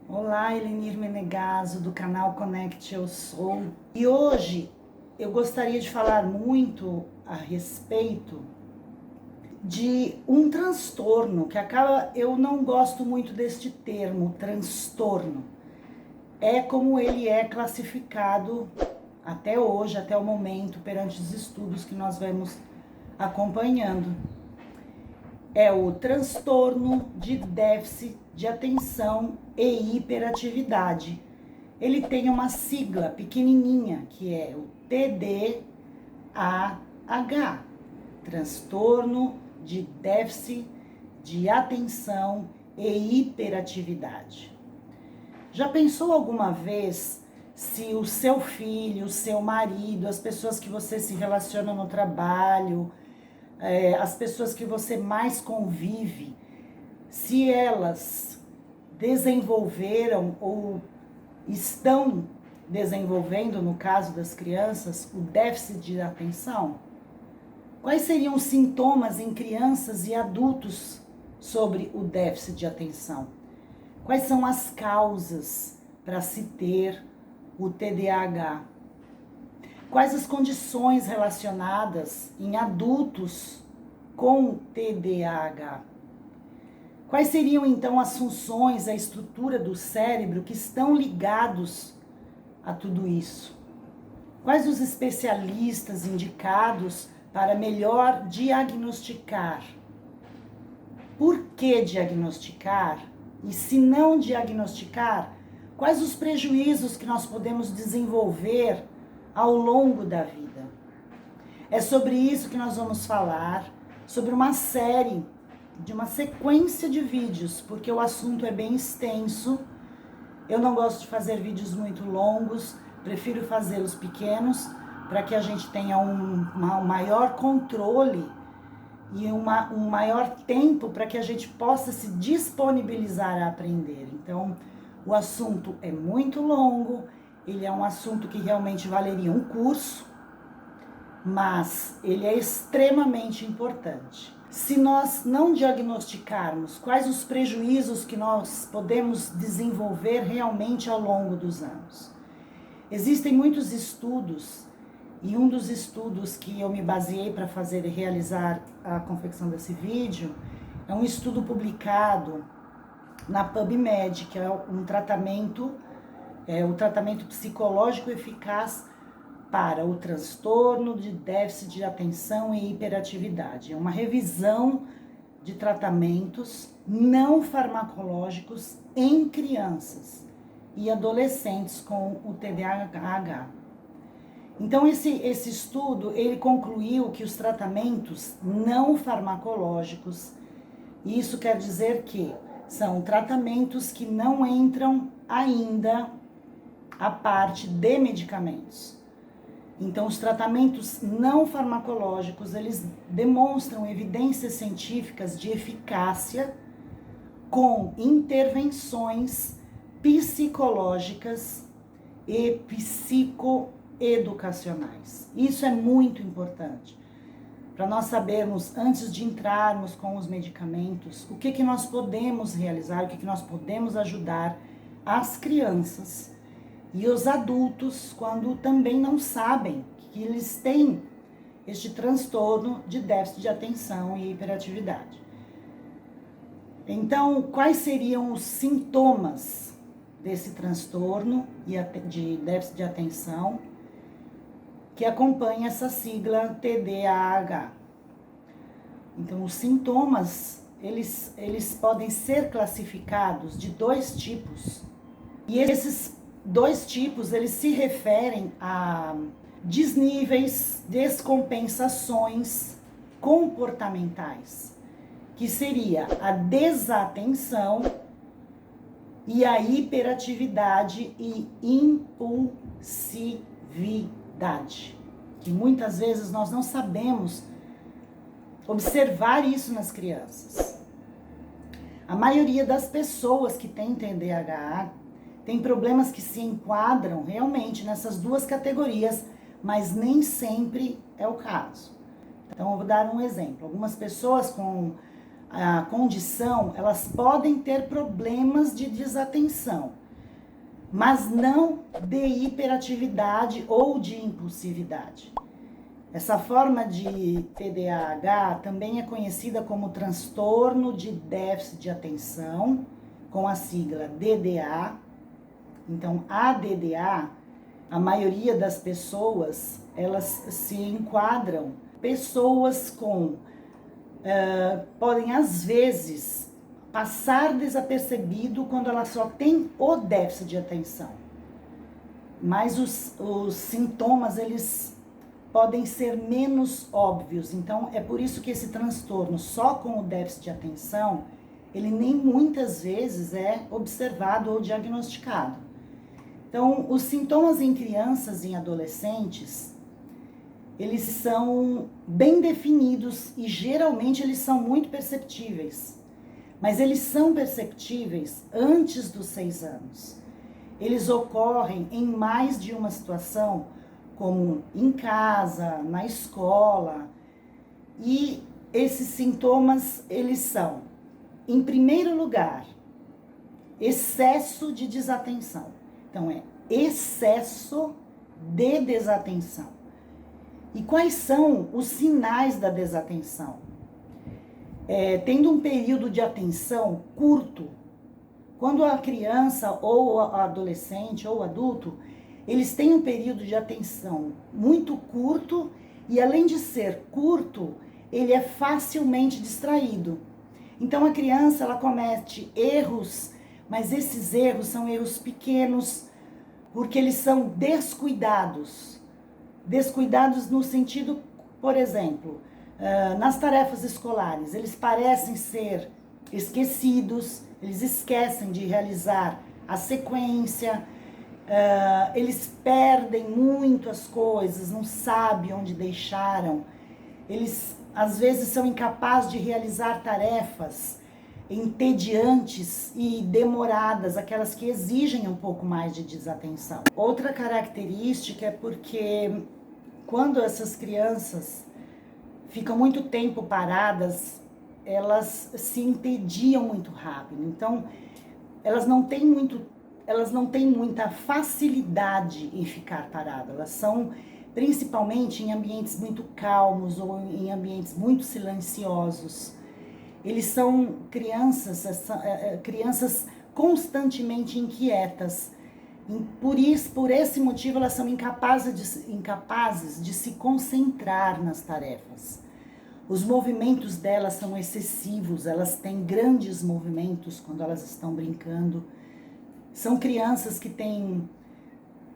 Olá, Elenir Menegaso, do canal Conect Eu Sou. E hoje eu gostaria de falar muito a respeito de um transtorno que eu não gosto muito deste termo, transtorno. É como ele é classificado até hoje, até o momento, perante os estudos que nós vamos acompanhando. É o transtorno de déficit de atenção e hiperatividade. Ele tem uma sigla pequenininha, que é o TDAH, transtorno de déficit de atenção e hiperatividade. Já pensou alguma vez se o seu filho, o seu marido, as pessoas que você se relaciona no trabalho, as pessoas que você mais convive, se elas desenvolveram ou estão desenvolvendo, no caso das crianças, o déficit de atenção? Quais seriam os sintomas em crianças e adultos sobre o déficit de atenção? Quais são as causas para se ter o TDAH? Quais as condições relacionadas em adultos com TDAH? Quais seriam então as funções, a estrutura do cérebro que estão ligados a tudo isso? Quais os especialistas indicados para melhor diagnosticar? Por que diagnosticar? E se não diagnosticar, quais os prejuízos que nós podemos desenvolver ao longo da vida? É sobre isso que nós vamos falar, sobre uma série de uma sequência de vídeos, porque o assunto é bem extenso. Eu não gosto de fazer vídeos muito longos, prefiro fazê-los pequenos, para que a gente tenha um maior controle e um maior tempo para que a gente possa se disponibilizar a aprender. Então, o assunto é muito longo, ele é um assunto que realmente valeria um curso, mas ele é extremamente importante. Se nós não diagnosticarmos quais os prejuízos que nós podemos desenvolver realmente ao longo dos anos. Existem muitos estudos, e um dos estudos que eu me baseei para fazer e realizar a confecção desse vídeo é um estudo publicado na PubMed, que é um tratamento, o tratamento psicológico eficaz para o transtorno de déficit de atenção e hiperatividade. É uma revisão de tratamentos não farmacológicos em crianças e adolescentes com o TDAH. Então, esse estudo, ele concluiu que os tratamentos não farmacológicos, isso quer dizer que são tratamentos que não entram ainda a parte de medicamentos. Então, os tratamentos não farmacológicos, eles demonstram evidências científicas de eficácia com intervenções psicológicas e psicoeducacionais. Isso é muito importante para nós sabermos, antes de entrarmos com os medicamentos, o que nós podemos realizar, o que nós podemos ajudar as crianças e os adultos quando também não sabem que eles têm este transtorno de déficit de atenção e hiperatividade. Então, quais seriam os sintomas desse transtorno de déficit de atenção que acompanha essa sigla TDAH? Então, os sintomas, eles podem ser classificados de dois tipos. E esses dois tipos, eles se referem a desníveis, descompensações comportamentais, que seria a desatenção e a hiperatividade e impulsividade, que muitas vezes nós não sabemos observar isso nas crianças. A maioria das pessoas que têm TDAH tem problemas que se enquadram realmente nessas duas categorias, mas nem sempre é o caso. Então, eu vou dar um exemplo. Algumas pessoas com a condição, elas podem ter problemas de desatenção, mas não de hiperatividade ou de impulsividade. Essa forma de TDAH também é conhecida como transtorno de déficit de atenção, com a sigla DDA. Então, a DDA, a maioria das pessoas, elas se enquadram, pessoas com, podem às vezes passar desapercebido quando ela só tem o déficit de atenção. Mas os sintomas, eles podem ser menos óbvios. Então, é por isso que esse transtorno só com o déficit de atenção, ele nem muitas vezes é observado ou diagnosticado. Então, os sintomas em crianças e em adolescentes, eles são bem definidos e geralmente eles são muito perceptíveis. Mas eles são perceptíveis antes dos 6 anos. Eles ocorrem em mais de uma situação, como em casa, na escola. E esses sintomas, eles são, em primeiro lugar, excesso de desatenção. Então, é excesso de desatenção. E quais são os sinais da desatenção? Tendo um período de atenção curto, quando a criança ou o adolescente ou o adulto, eles têm um período de atenção muito curto e, além de ser curto, ele é facilmente distraído. Então, a criança, ela comete erros, mas esses erros são erros pequenos, porque eles são descuidados. Descuidados no sentido, por exemplo, nas tarefas escolares, eles parecem ser esquecidos, eles esquecem de realizar a sequência, eles perdem muito as coisas, não sabem onde deixaram, eles às vezes são incapazes de realizar tarefas entediantes e demoradas, aquelas que exigem um pouco mais de desatenção. Outra característica é porque quando essas crianças ficam muito tempo paradas, elas se entediam muito rápido. Então, elas não têm muita facilidade em ficar paradas. Elas são principalmente em ambientes muito calmos ou em ambientes muito silenciosos. Eles são crianças constantemente inquietas. Por esse motivo, elas são incapazes de se concentrar nas tarefas. Os movimentos delas são excessivos, elas têm grandes movimentos quando elas estão brincando. São crianças que têm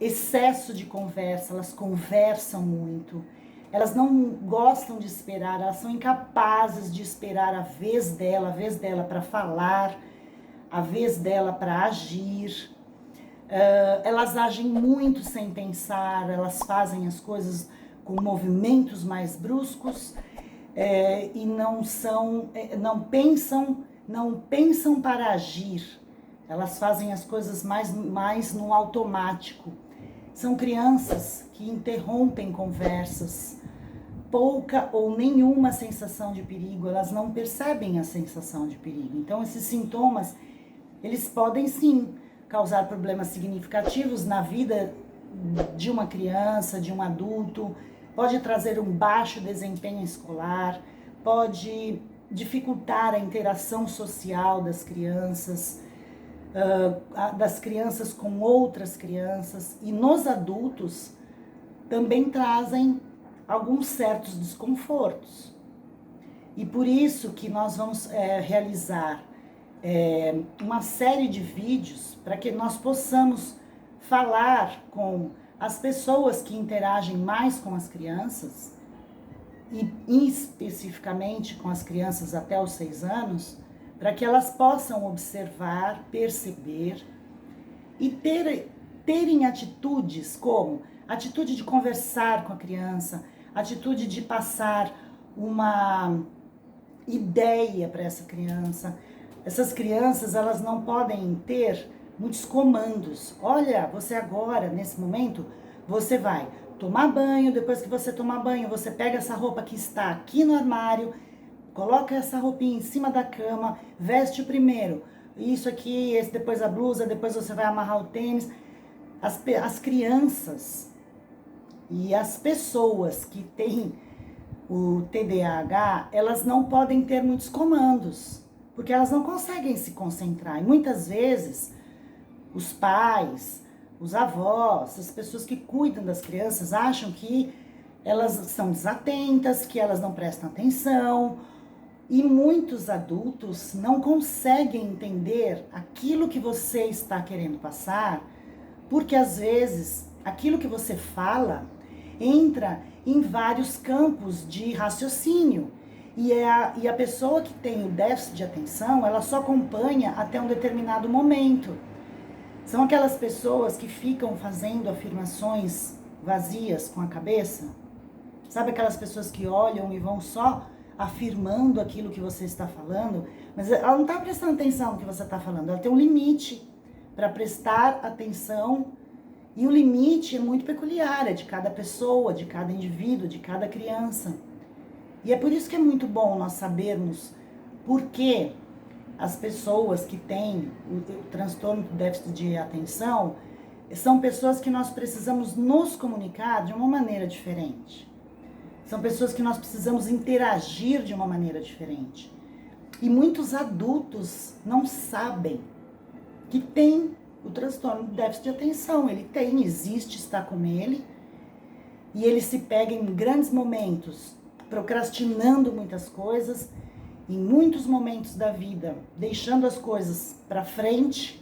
excesso de conversa, elas conversam muito. Elas não gostam de esperar, elas são incapazes de esperar a vez dela para falar, a vez dela para agir. Elas agem muito sem pensar, elas fazem as coisas com movimentos mais bruscos e não pensam para agir. Elas fazem as coisas mais no automático. São crianças que interrompem conversas, pouca ou nenhuma sensação de perigo, elas não percebem a sensação de perigo. Então, esses sintomas, eles podem sim causar problemas significativos na vida de uma criança, de um adulto, pode trazer um baixo desempenho escolar, pode dificultar a interação social das crianças com outras crianças, e nos adultos também trazem alguns certos desconfortos. E por isso que nós vamos realizar uma série de vídeos para que nós possamos falar com as pessoas que interagem mais com as crianças, e especificamente com as crianças até os 6 anos, para que elas possam observar, perceber e terem atitudes como atitude de conversar com a criança, atitude de passar uma ideia para essa criança. Essas crianças, elas não podem ter muitos comandos. Olha, você agora, nesse momento, você vai tomar banho, depois que você tomar banho, você pega essa roupa que está aqui no armário, coloca essa roupinha em cima da cama, veste o primeiro, isso aqui, esse, depois a blusa, depois você vai amarrar o tênis. As crianças e as pessoas que têm o TDAH, elas não podem ter muitos comandos, porque elas não conseguem se concentrar. E muitas vezes, os pais, os avós, as pessoas que cuidam das crianças acham que elas são desatentas, que elas não prestam atenção. E muitos adultos não conseguem entender aquilo que você está querendo passar, porque às vezes aquilo que você fala entra em vários campos de raciocínio. E a pessoa que tem o déficit de atenção, ela só acompanha até um determinado momento. São aquelas pessoas que ficam fazendo afirmações vazias com a cabeça. Sabe aquelas pessoas que olham e vão só afirmando aquilo que você está falando, mas ela não está prestando atenção no que você está falando, ela tem um limite para prestar atenção, e o limite é muito peculiar, é de cada pessoa, de cada indivíduo, de cada criança. E é por isso que é muito bom nós sabermos por que as pessoas que têm o transtorno do déficit de atenção são pessoas que nós precisamos nos comunicar de uma maneira diferente. São pessoas que nós precisamos interagir de uma maneira diferente. E muitos adultos não sabem que tem o transtorno do déficit de atenção. Ele tem, existe, está com ele. E ele se pega em grandes momentos, procrastinando muitas coisas, em muitos momentos da vida, deixando as coisas para frente,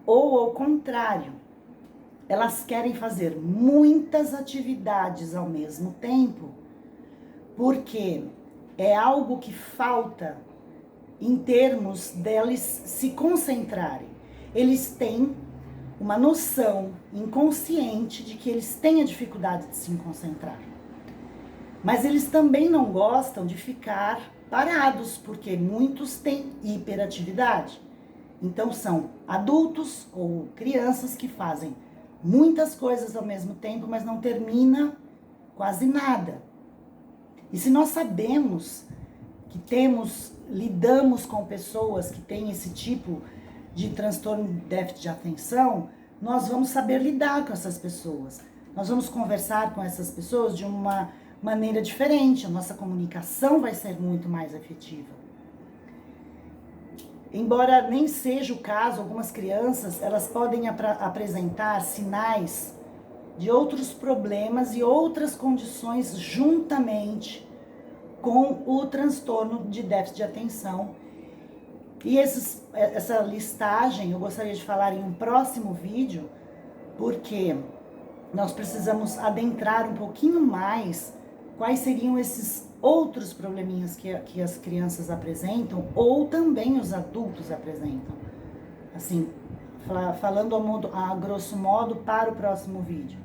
ou ao contrário, elas querem fazer muitas atividades ao mesmo tempo, porque é algo que falta em termos deles se concentrarem. Eles têm uma noção inconsciente de que eles têm a dificuldade de se concentrar. Mas eles também não gostam de ficar parados, porque muitos têm hiperatividade. Então são adultos ou crianças que fazem muitas coisas ao mesmo tempo, mas não termina quase nada. E se nós sabemos que lidamos com pessoas que têm esse tipo de transtorno de déficit de atenção, nós vamos saber lidar com essas pessoas. Nós vamos conversar com essas pessoas de uma maneira diferente, a nossa comunicação vai ser muito mais efetiva. Embora nem seja o caso, algumas crianças, elas podem apresentar sinais de outros problemas e outras condições juntamente com o transtorno de déficit de atenção. E essa listagem eu gostaria de falar em um próximo vídeo, porque nós precisamos adentrar um pouquinho mais quais seriam esses outros probleminhas que as crianças apresentam, ou também os adultos apresentam. Assim, falando a grosso modo para o próximo vídeo.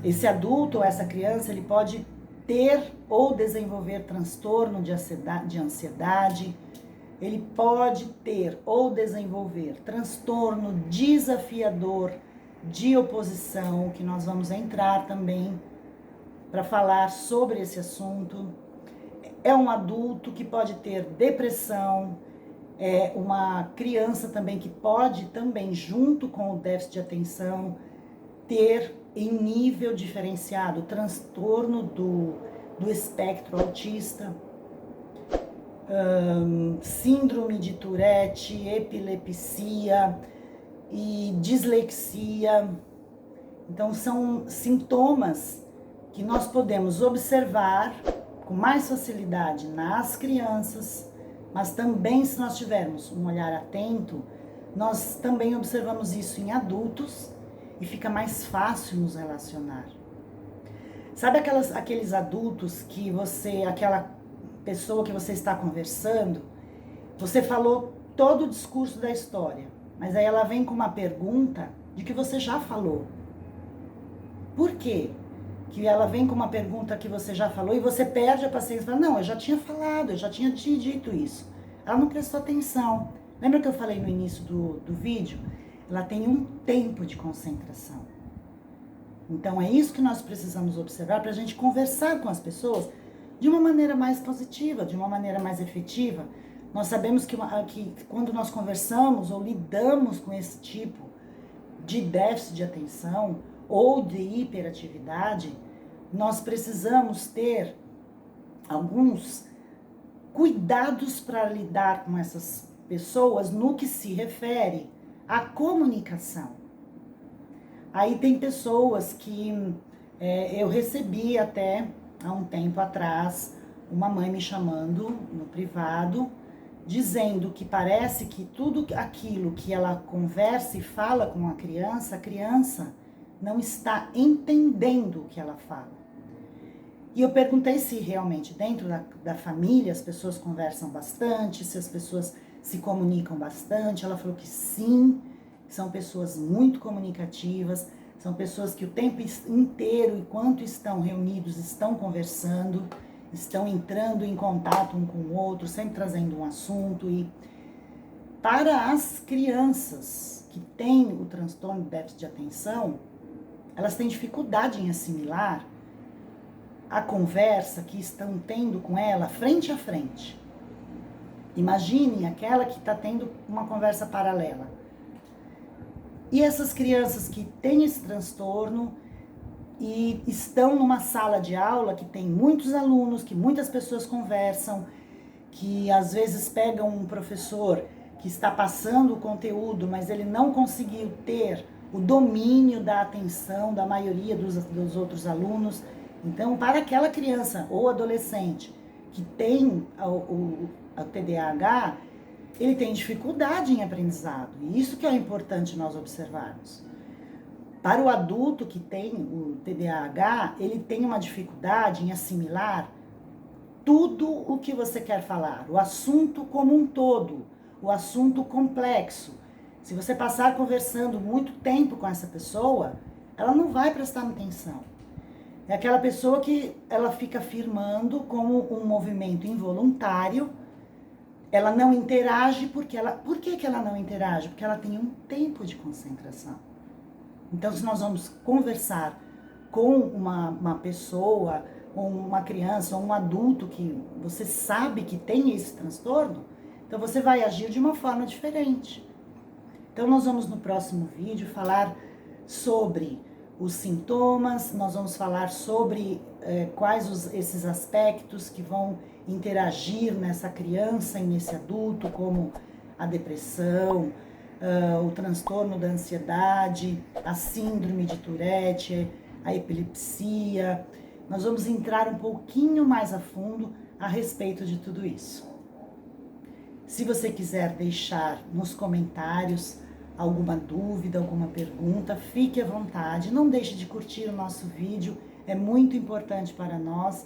Esse adulto ou essa criança, ele pode ter ou desenvolver transtorno de ansiedade, ele pode ter ou desenvolver transtorno desafiador de oposição, que nós vamos entrar também para falar sobre esse assunto. É um adulto que pode ter depressão, é uma criança também que pode também, junto com o déficit de atenção, ter em nível diferenciado transtorno do espectro autista, síndrome de Tourette, epilepsia e dislexia. Então são sintomas que nós podemos observar com mais facilidade nas crianças, mas também, se nós tivermos um olhar atento, nós também observamos isso em adultos e fica mais fácil nos relacionar. Sabe aqueles adultos que aquela pessoa que você está conversando, você falou todo o discurso da história, mas aí ela vem com uma pergunta de que você já falou. Por quê? Que ela vem com uma pergunta que você já falou e você perde a paciência e fala, não, eu já tinha falado, eu já tinha te dito isso. Ela não prestou atenção. Lembra que eu falei no início do vídeo? Ela tem um tempo de concentração. Então é isso que nós precisamos observar para a gente conversar com as pessoas de uma maneira mais positiva, de uma maneira mais efetiva. Nós sabemos que quando nós conversamos ou lidamos com esse tipo de déficit de atenção ou de hiperatividade, nós precisamos ter alguns cuidados para lidar com essas pessoas no que se refere à comunicação. Aí tem pessoas que eu recebi até há um tempo atrás uma mãe me chamando no privado, dizendo que parece que tudo aquilo que ela conversa e fala com a criança não está entendendo o que ela fala. E eu perguntei se realmente dentro da família as pessoas conversam bastante, se as pessoas se comunicam bastante. Ela falou que sim, são pessoas muito comunicativas, são pessoas que o tempo inteiro, enquanto estão reunidos, estão conversando, estão entrando em contato um com o outro, sempre trazendo um assunto. E para as crianças que têm o transtorno de déficit de atenção, elas têm dificuldade em assimilar a conversa que estão tendo com ela frente a frente. Imagine aquela que está tendo uma conversa paralela. E essas crianças que têm esse transtorno e estão numa sala de aula que tem muitos alunos, que muitas pessoas conversam, que às vezes pegam um professor que está passando o conteúdo, mas ele não conseguiu ter o domínio da atenção da maioria dos outros alunos. Então, para aquela criança ou adolescente que tem o TDAH, ele tem dificuldade em aprendizado. E isso que é importante nós observarmos. Para o adulto que tem o TDAH, ele tem uma dificuldade em assimilar tudo o que você quer falar, o assunto como um todo, o assunto complexo. Se você passar conversando muito tempo com essa pessoa, ela não vai prestar atenção. É aquela pessoa que ela fica afirmando como um movimento involuntário, ela não interage por que ela não interage? Porque ela tem um tempo de concentração. Então, se nós vamos conversar com uma pessoa, ou uma criança, ou um adulto que você sabe que tem esse transtorno, então você vai agir de uma forma diferente. Então, nós vamos no próximo vídeo falar sobre os sintomas, nós vamos falar sobre quais esses aspectos que vão interagir nessa criança e nesse adulto, como a depressão, o transtorno da ansiedade, a síndrome de Tourette, a epilepsia. Nós vamos entrar um pouquinho mais a fundo a respeito de tudo isso. Se você quiser deixar nos comentários alguma dúvida, alguma pergunta, fique à vontade. Não deixe de curtir o nosso vídeo, é muito importante para nós.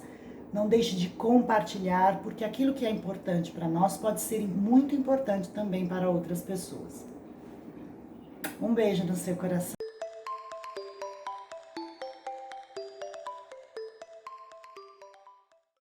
Não deixe de compartilhar, porque aquilo que é importante para nós pode ser muito importante também para outras pessoas. Um beijo no seu coração.